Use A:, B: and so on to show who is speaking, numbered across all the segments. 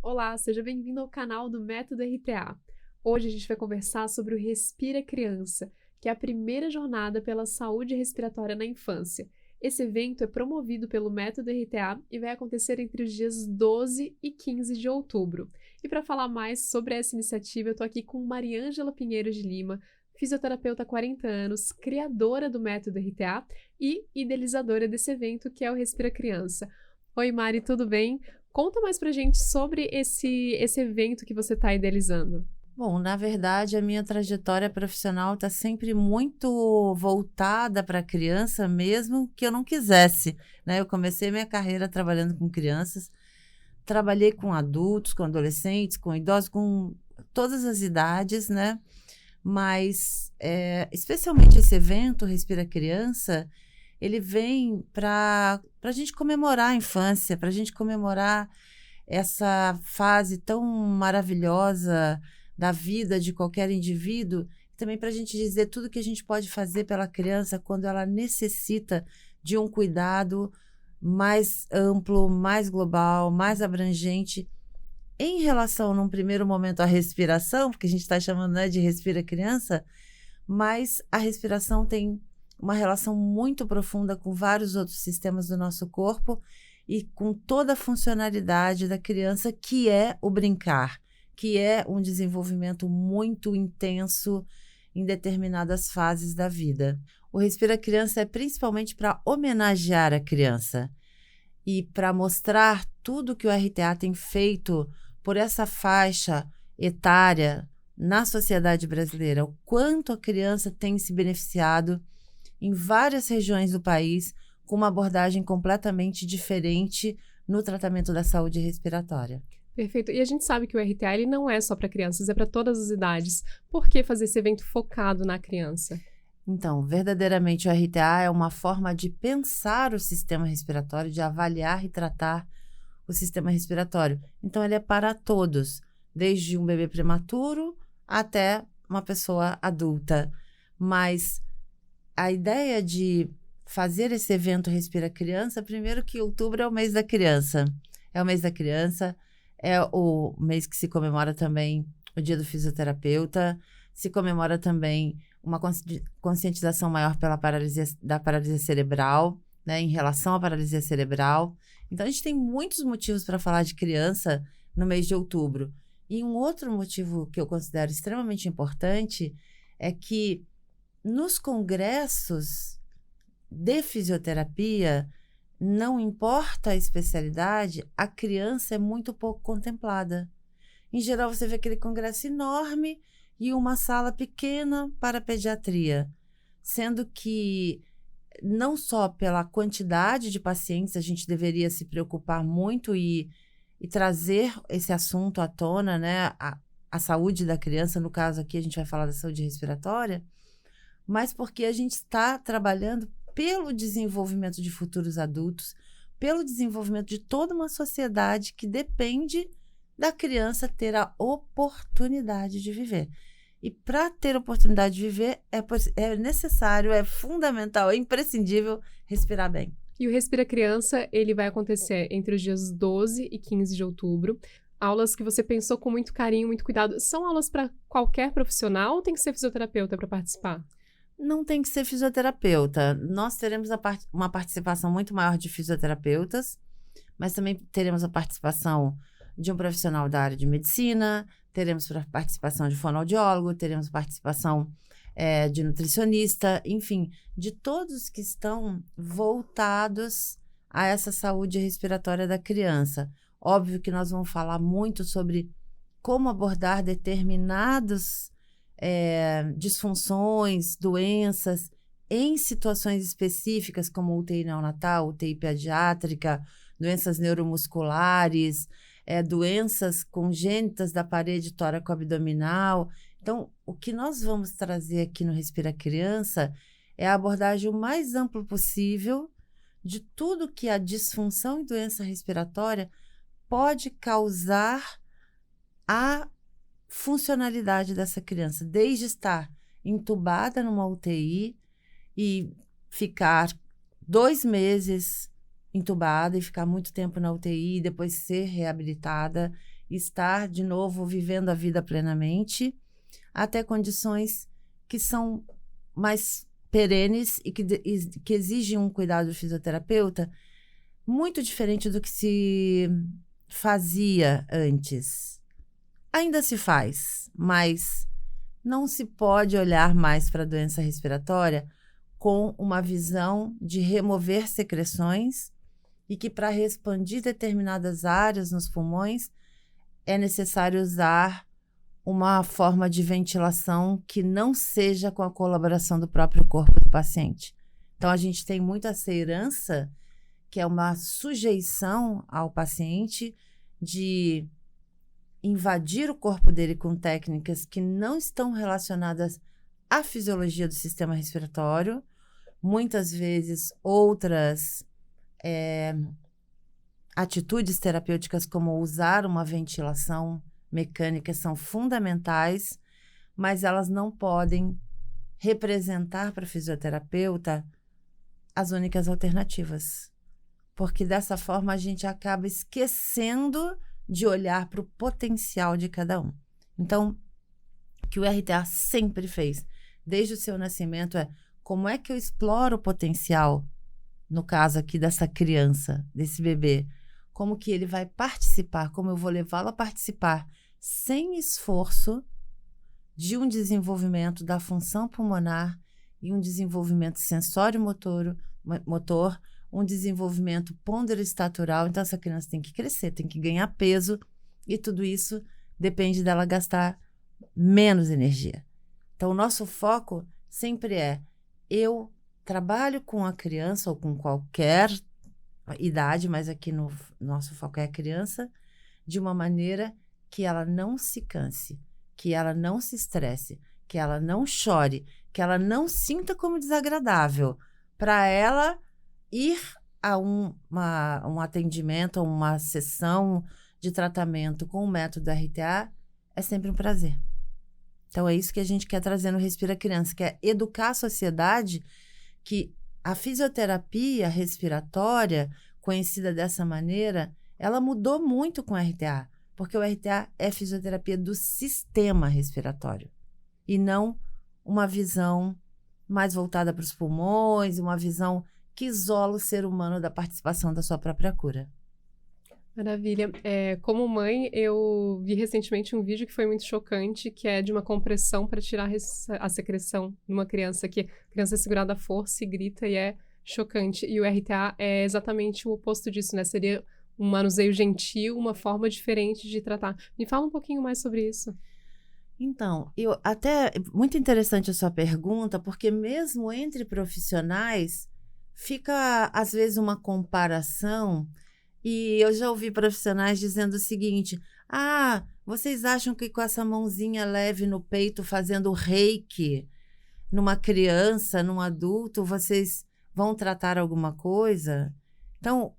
A: Olá, seja bem-vindo ao canal do Método RTA. Hoje a gente vai conversar sobre o Respira Criança, que é a primeira jornada pela saúde respiratória na infância. Esse evento é promovido pelo Método RTA e vai acontecer entre os dias 12 e 15 de outubro. E para falar mais sobre essa iniciativa, eu estou aqui com Mariângela Pinheiro de Lima, fisioterapeuta há 40 anos, criadora do Método RTA e idealizadora desse evento, que é o Respira Criança. Oi, Mari, tudo bem? Conta mais pra gente sobre esse evento que você está idealizando.
B: Bom, na verdade, a minha trajetória profissional está sempre muito voltada para a criança, mesmo que eu não quisesse, né? Eu comecei minha carreira trabalhando com crianças, trabalhei com adultos, com adolescentes, com idosos, com todas as idades, né? Mas, especialmente esse evento Respira Criança, ele vem para a gente comemorar a infância, para a gente comemorar essa fase tão maravilhosa da vida de qualquer indivíduo, também para a gente dizer tudo que a gente pode fazer pela criança quando ela necessita de um cuidado mais amplo, mais global, mais abrangente, em relação, num primeiro momento, à respiração, porque a gente está chamando, né, de Respira Criança, mas a respiração tem uma relação muito profunda com vários outros sistemas do nosso corpo e com toda a funcionalidade da criança, que é o brincar, que é um desenvolvimento muito intenso em determinadas fases da vida. O Respira Criança é principalmente para homenagear a criança e para mostrar tudo que o RTA tem feito por essa faixa etária na sociedade brasileira, o quanto a criança tem se beneficiado em várias regiões do país com uma abordagem completamente diferente no tratamento da saúde respiratória.
A: Perfeito. E a gente sabe que o RTA ele não é só para crianças, é para todas as idades. Por que fazer esse evento focado na criança?
B: Então, verdadeiramente o RTA é uma forma de pensar o sistema respiratório, de avaliar e tratar o sistema respiratório. Então, ele é para todos, desde um bebê prematuro até uma pessoa adulta. Mas a ideia de fazer esse evento Respira Criança, primeiro que outubro é o mês da criança. É o mês da criança, é o mês que se comemora também o Dia do Fisioterapeuta, se comemora também uma conscientização maior da paralisia cerebral, né, em relação à paralisia cerebral. Então, a gente tem muitos motivos para falar de criança no mês de outubro. E um outro motivo que eu considero extremamente importante é que nos congressos de fisioterapia, não importa a especialidade, a criança é muito pouco contemplada. Em geral, você vê aquele congresso enorme e uma sala pequena para pediatria, sendo que não só pela quantidade de pacientes a gente deveria se preocupar muito e trazer esse assunto à tona, né? A saúde da criança, no caso aqui a gente vai falar da saúde respiratória, mas porque a gente está trabalhando pelo desenvolvimento de futuros adultos, pelo desenvolvimento de toda uma sociedade que depende da criança ter a oportunidade de viver. E para ter a oportunidade de viver, é necessário, é fundamental, é imprescindível respirar bem.
A: E o Respira Criança, ele vai acontecer entre os dias 12 e 15 de outubro. Aulas que você pensou com muito carinho, muito cuidado. São aulas para qualquer profissional ou tem que ser fisioterapeuta para participar?
B: Não tem que ser fisioterapeuta. Nós teremos uma participação muito maior de fisioterapeutas, mas também teremos a participação de um profissional da área de medicina, teremos participação de fonoaudiólogo, teremos participação de nutricionista, enfim, de todos que estão voltados a essa saúde respiratória da criança. Óbvio que nós vamos falar muito sobre como abordar determinados disfunções, doenças, em situações específicas, como UTI neonatal, UTI pediátrica, doenças neuromusculares, doenças congênitas da parede tóraco-abdominal. Então, o que nós vamos trazer aqui no Respira Criança é a abordagem o mais ampla possível de tudo que a disfunção e doença respiratória pode causar a funcionalidade dessa criança, desde estar entubada numa UTI e ficar 2 meses entubada e ficar muito tempo na UTI e depois ser reabilitada. estar de novo vivendo a vida plenamente, até condições que são mais perenes e que exigem um cuidado do fisioterapeuta muito diferente do que se fazia antes. Ainda se faz, mas não se pode olhar mais para a doença respiratória com uma visão de remover secreções e que para expandir determinadas áreas nos pulmões é necessário usar uma forma de ventilação que não seja com a colaboração do próprio corpo do paciente. Então, a gente tem muito essa herança, que é uma sujeição ao paciente de invadir o corpo dele com técnicas que não estão relacionadas à fisiologia do sistema respiratório. Muitas vezes, outras atitudes terapêuticas, como usar uma ventilação mecânica, são fundamentais, mas elas não podem representar para o fisioterapeuta as únicas alternativas. Porque dessa forma a gente acaba esquecendo de olhar para o potencial de cada um. Então, o que o RTA sempre fez, desde o seu nascimento, é como é que eu exploro o potencial, no caso aqui dessa criança, desse bebê, como que ele vai participar, como eu vou levá-lo a participar sem esforço de um desenvolvimento da função pulmonar e um desenvolvimento sensório-motor, um desenvolvimento ponderoestatural. Então, essa criança tem que crescer, tem que ganhar peso, e tudo isso depende dela gastar menos energia. Então, o nosso foco sempre é: eu trabalho com a criança ou com qualquer idade, mas aqui no nosso foco é a criança, de uma maneira que ela não se canse, que ela não se estresse, que ela não chore, que ela não sinta como desagradável, para ela ir a um atendimento, a uma sessão de tratamento com o método RTA é sempre um prazer. Então, é isso que a gente quer trazer no Respira Criança, que é educar a sociedade que a fisioterapia respiratória, conhecida dessa maneira, ela mudou muito com o RTA, porque o RTA é fisioterapia do sistema respiratório e não uma visão mais voltada para os pulmões, uma visão que isola o ser humano da participação da sua própria cura.
A: Maravilha. Como mãe, eu vi recentemente um vídeo que foi muito chocante, que é de uma compressão para tirar a secreção numa criança, que a criança é segurada à força e grita, e é chocante. E o RTA é exatamente o oposto disso, né? Seria um manuseio gentil, uma forma diferente de tratar. Me fala um pouquinho mais sobre isso.
B: Então, muito interessante a sua pergunta, porque mesmo entre profissionais, fica, às vezes, uma comparação. E eu já ouvi profissionais dizendo o seguinte: vocês acham que com essa mãozinha leve no peito, fazendo reiki numa criança, num adulto, vocês vão tratar alguma coisa? Então,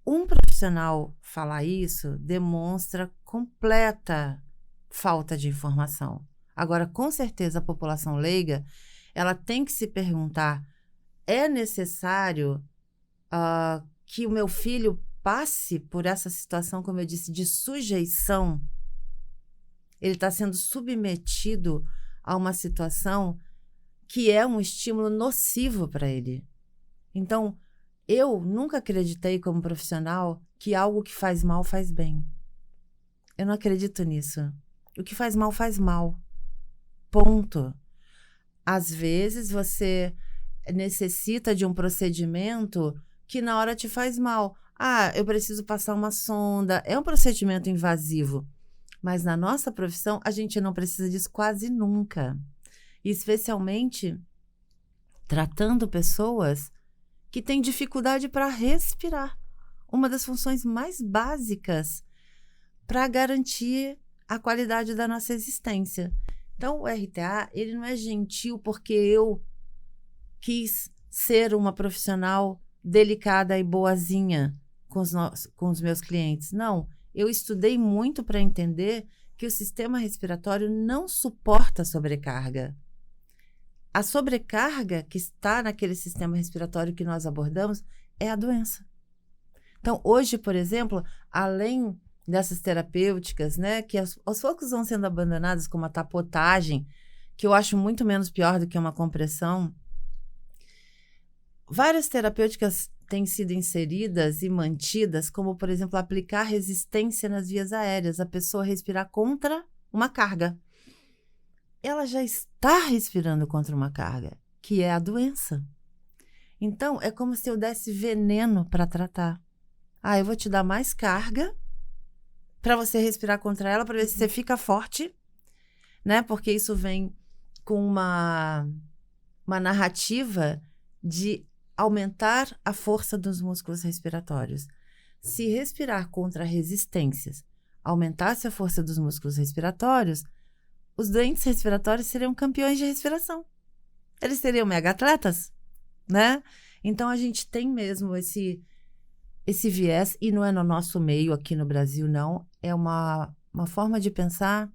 B: um profissional falar isso demonstra completa falta de informação. Agora, com certeza, a população leiga, ela tem que se perguntar: é necessário que o meu filho passe por essa situação, como eu disse, de sujeição? Ele está sendo submetido a uma situação que é um estímulo nocivo para ele. Então, eu nunca acreditei como profissional que algo que faz mal faz bem. Eu não acredito nisso. O que faz mal. Ponto. Às vezes, você necessita de um procedimento que na hora te faz mal. Eu preciso passar uma sonda. É um procedimento invasivo. Mas na nossa profissão, a gente não precisa disso quase nunca. Especialmente tratando pessoas que têm dificuldade para respirar. Uma das funções mais básicas para garantir a qualidade da nossa existência. Então, o RTA, ele não é gentil porque eu quis ser uma profissional delicada e boazinha com os meus clientes. Não, eu estudei muito para entender que o sistema respiratório não suporta sobrecarga. A sobrecarga que está naquele sistema respiratório que nós abordamos é a doença. Então, hoje, por exemplo, além dessas terapêuticas, né, que aos poucos vão sendo abandonadas, como a tapotagem, que eu acho muito menos pior do que uma compressão. Várias terapêuticas têm sido inseridas e mantidas, como, por exemplo, aplicar resistência nas vias aéreas, a pessoa respirar contra uma carga. Ela já está respirando contra uma carga, que é a doença. Então, é como se eu desse veneno para tratar. Eu vou te dar mais carga para você respirar contra ela, para ver se você fica forte, né? Porque isso vem com uma narrativa de aumentar a força dos músculos respiratórios. Se respirar contra resistências aumentasse a força dos músculos respiratórios, os doentes respiratórios seriam campeões de respiração. Eles seriam mega atletas, né? Então, a gente tem mesmo esse viés, e não é no nosso meio aqui no Brasil, não. É uma forma de pensar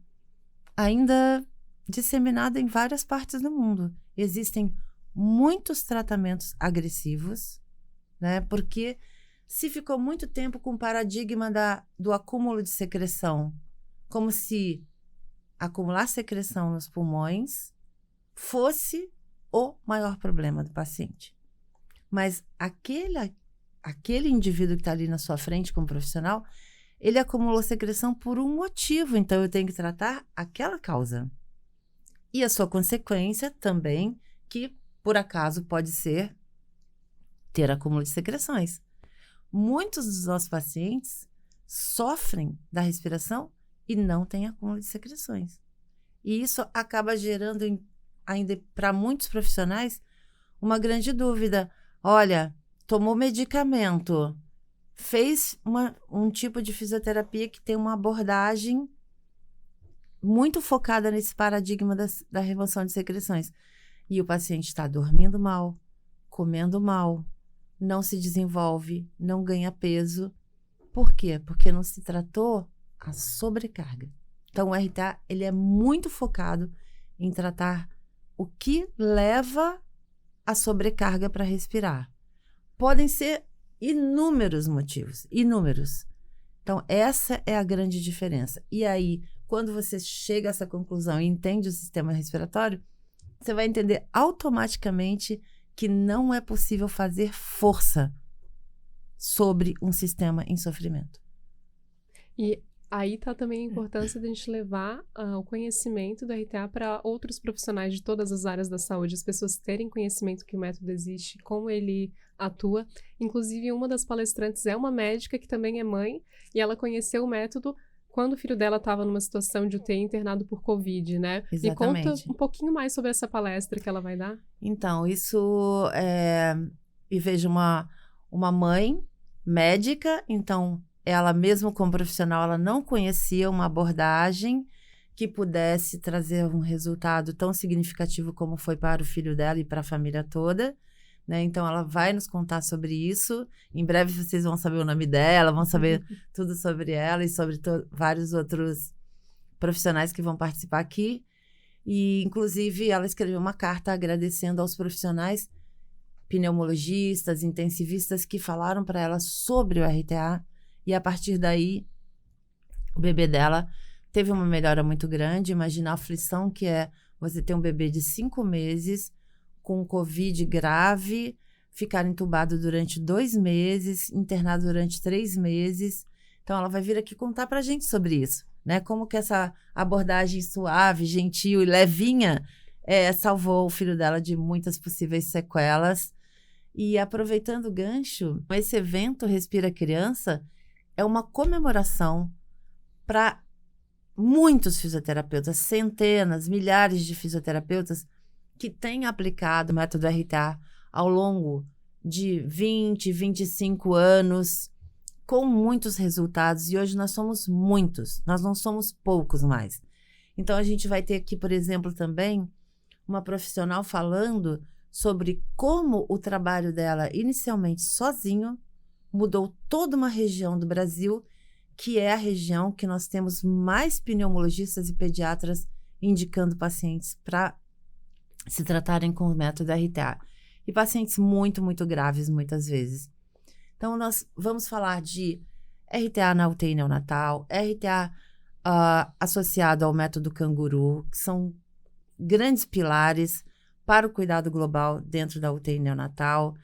B: ainda disseminada em várias partes do mundo. Existem muitos tratamentos agressivos, né? Porque se ficou muito tempo com o paradigma do acúmulo de secreção, como se acumular secreção nos pulmões fosse o maior problema do paciente. Mas aquele indivíduo que está ali na sua frente como profissional, ele acumulou secreção por um motivo, então eu tenho que tratar aquela causa. E a sua consequência também, que por acaso pode ser ter acúmulo de secreções. Muitos dos nossos pacientes sofrem da respiração e não têm acúmulo de secreções. E isso acaba gerando ainda para muitos profissionais uma grande dúvida. Olha, tomou medicamento, fez um tipo de fisioterapia que tem uma abordagem muito focada nesse paradigma da remoção de secreções. E o paciente está dormindo mal, comendo mal, não se desenvolve, não ganha peso. Por quê? Porque não se tratou a sobrecarga. Então, o RTA, ele é muito focado em tratar o que leva a sobrecarga para respirar. Podem ser inúmeros motivos, inúmeros. Então, essa é a grande diferença. E aí, quando você chega a essa conclusão e entende o sistema respiratório, você vai entender automaticamente que não é possível fazer força sobre um sistema em sofrimento.
A: E aí está também a importância de a gente levar o conhecimento do RTA para outros profissionais de todas as áreas da saúde, as pessoas terem conhecimento que o método existe, como ele atua. Inclusive, uma das palestrantes é uma médica que também é mãe, e ela conheceu o método quando o filho dela estava numa situação de UTI internado por Covid, né?
B: Exatamente.
A: Me conta um pouquinho mais sobre essa palestra que ela vai dar.
B: Então, isso e vejo uma mãe médica, então ela mesmo como profissional, ela não conhecia uma abordagem que pudesse trazer um resultado tão significativo como foi para o filho dela e para a família toda, né? Então, ela vai nos contar sobre isso. Em breve, vocês vão saber o nome dela, vão saber tudo sobre ela e sobre vários outros profissionais que vão participar aqui. E, inclusive, ela escreveu uma carta agradecendo aos profissionais, pneumologistas, intensivistas, que falaram para ela sobre o RTA. E, a partir daí, o bebê dela teve uma melhora muito grande. Imagina a aflição que é você ter um bebê de 5 meses com Covid grave, ficar entubado durante 2 meses, internado durante 3 meses. Então, ela vai vir aqui contar para a gente sobre isso, né? Como que essa abordagem suave, gentil e levinha salvou o filho dela de muitas possíveis sequelas. E aproveitando o gancho, esse evento Respira Criança é uma comemoração para muitos fisioterapeutas, centenas, milhares de fisioterapeutas que têm aplicado o método RTA ao longo de 20, 25 anos, com muitos resultados. E hoje nós somos muitos, nós não somos poucos mais. Então, a gente vai ter aqui, por exemplo, também uma profissional falando sobre como o trabalho dela, inicialmente sozinho, mudou toda uma região do Brasil, que é a região que nós temos mais pneumologistas e pediatras indicando pacientes para se tratarem com o método RTA. E pacientes muito, muito graves, muitas vezes. Então, nós vamos falar de RTA na UTI neonatal, RTA associado ao método canguru, que são grandes pilares para o cuidado global dentro da UTI neonatal.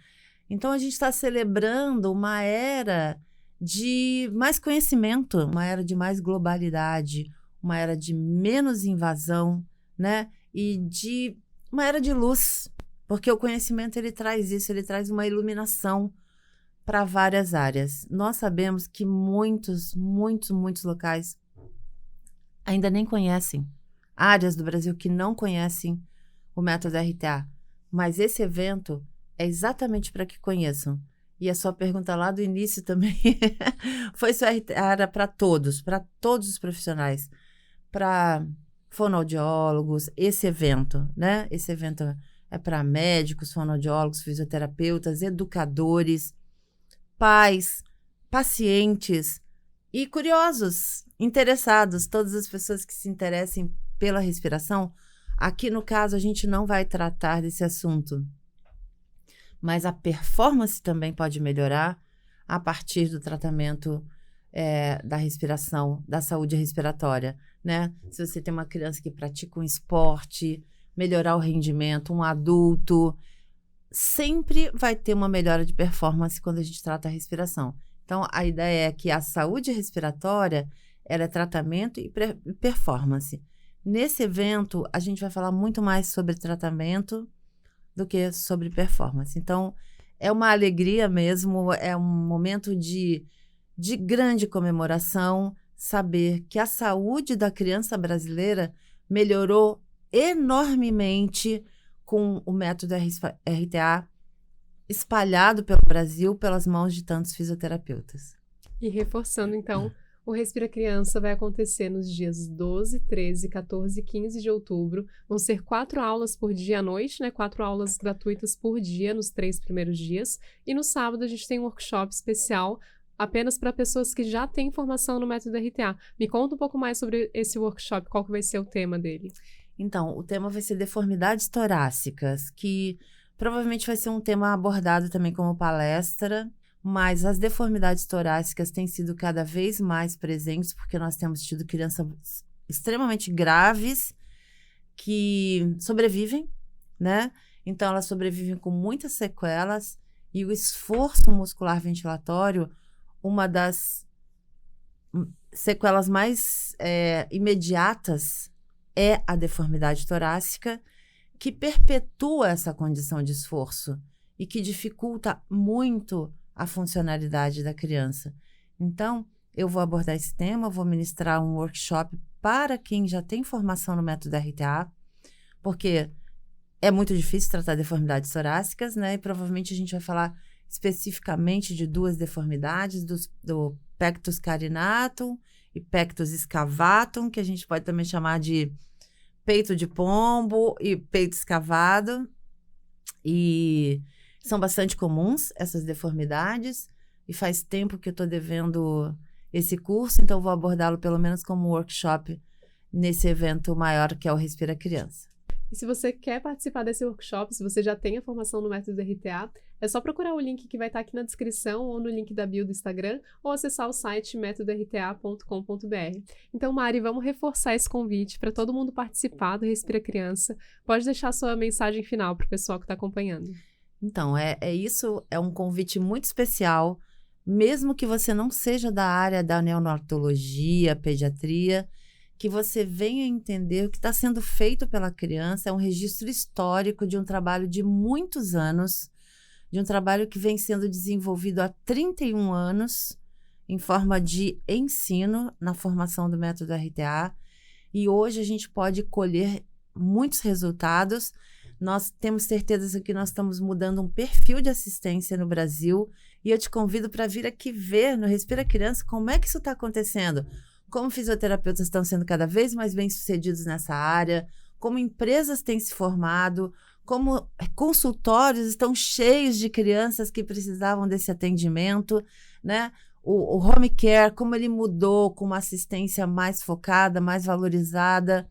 B: Então, a gente está celebrando uma era de mais conhecimento, uma era de mais globalidade, uma era de menos invasão, né? E de uma era de luz, porque o conhecimento ele traz isso, ele traz uma iluminação para várias áreas. Nós sabemos que muitos locais ainda nem conhecem, áreas do Brasil que não conhecem o método RTA, mas esse evento é exatamente para que conheçam. E a sua pergunta lá do início também foi se o RTA era para todos os profissionais, para fonoaudiólogos, esse evento, né? Esse evento é para médicos, fonoaudiólogos, fisioterapeutas, educadores, pais, pacientes e curiosos, interessados, todas as pessoas que se interessem pela respiração. Aqui, no caso, a gente não vai tratar desse assunto, mas a performance também pode melhorar a partir do tratamento da respiração, da saúde respiratória, né? Se você tem uma criança que pratica um esporte, melhorar o rendimento, um adulto, sempre vai ter uma melhora de performance quando a gente trata a respiração. Então, a ideia é que a saúde respiratória ela é tratamento e performance. Nesse evento, a gente vai falar muito mais sobre tratamento do que sobre performance. Então, é uma alegria mesmo, é um momento de grande comemoração, saber que a saúde da criança brasileira melhorou enormemente com o método RTA espalhado pelo Brasil pelas mãos de tantos fisioterapeutas.
A: E reforçando, então, o Respira Criança vai acontecer nos dias 12, 13, 14 e 15 de outubro. Vão ser 4 aulas por dia à noite, né? 4 aulas gratuitas por dia nos 3 primeiros dias. E no sábado a gente tem um workshop especial apenas para pessoas que já têm formação no método RTA. Me conta um pouco mais sobre esse workshop, qual que vai ser o tema dele?
B: Então, o tema vai ser deformidades torácicas, que provavelmente vai ser um tema abordado também como palestra, mas as deformidades torácicas têm sido cada vez mais presentes, porque nós temos tido crianças extremamente graves que sobrevivem, né? Então, elas sobrevivem com muitas sequelas e o esforço muscular ventilatório, uma das sequelas mais imediatas é a deformidade torácica, que perpetua essa condição de esforço e que dificulta muito a funcionalidade da criança. Então, eu vou abordar esse tema, vou ministrar um workshop para quem já tem formação no método RTA, porque é muito difícil tratar deformidades torácicas, né? E provavelmente a gente vai falar especificamente de 2 deformidades, do pectus carinatum e pectus excavatum, que a gente pode também chamar de peito de pombo e peito escavado. E são bastante comuns essas deformidades e faz tempo que eu estou devendo esse curso, então vou abordá-lo pelo menos como um workshop nesse evento maior que é o Respira Criança.
A: E se você quer participar desse workshop, se você já tem a formação no método RTA, é só procurar o link que vai estar aqui na descrição ou no link da bio do Instagram ou acessar o site metodorta.com.br. Então, Mari, vamos reforçar esse convite para todo mundo participar do Respira Criança. Pode deixar sua mensagem final para o pessoal que está acompanhando.
B: Então, isso é um convite muito especial, mesmo que você não seja da área da neonatologia, pediatria, que você venha entender o que está sendo feito pela criança. É um registro histórico de um trabalho de muitos anos, de um trabalho que vem sendo desenvolvido há 31 anos, em forma de ensino na formação do método RTA. E hoje a gente pode colher muitos resultados. Nós temos certeza que nós estamos mudando um perfil de assistência no Brasil e eu te convido para vir aqui ver no Respira Criança como é que isso está acontecendo. Como fisioterapeutas estão sendo cada vez mais bem-sucedidos nessa área, como empresas têm se formado, como consultórios estão cheios de crianças que precisavam desse atendimento, né? O home care, como ele mudou com uma assistência mais focada, mais valorizada,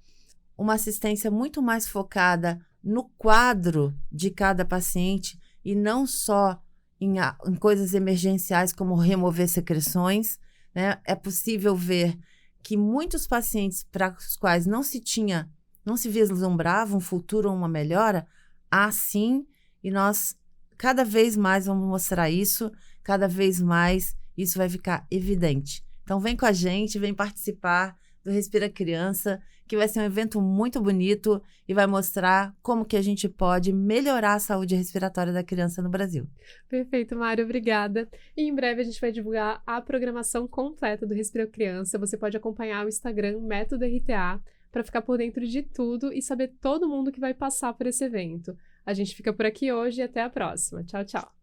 B: uma assistência muito mais focada no quadro de cada paciente e não só em coisas emergenciais como remover secreções, né? É possível ver que muitos pacientes para os quais não se vislumbrava um futuro ou uma melhora, há sim, e nós cada vez mais vamos mostrar isso, cada vez mais isso vai ficar evidente. Então vem com a gente, vem participar do Respira Criança, que vai ser um evento muito bonito e vai mostrar como que a gente pode melhorar a saúde respiratória da criança no Brasil.
A: Perfeito, Mário, obrigada. E em breve a gente vai divulgar a programação completa do Respira Criança. Você pode acompanhar o Instagram Método RTA para ficar por dentro de tudo e saber todo mundo que vai passar por esse evento. A gente fica por aqui hoje e até a próxima. Tchau, tchau.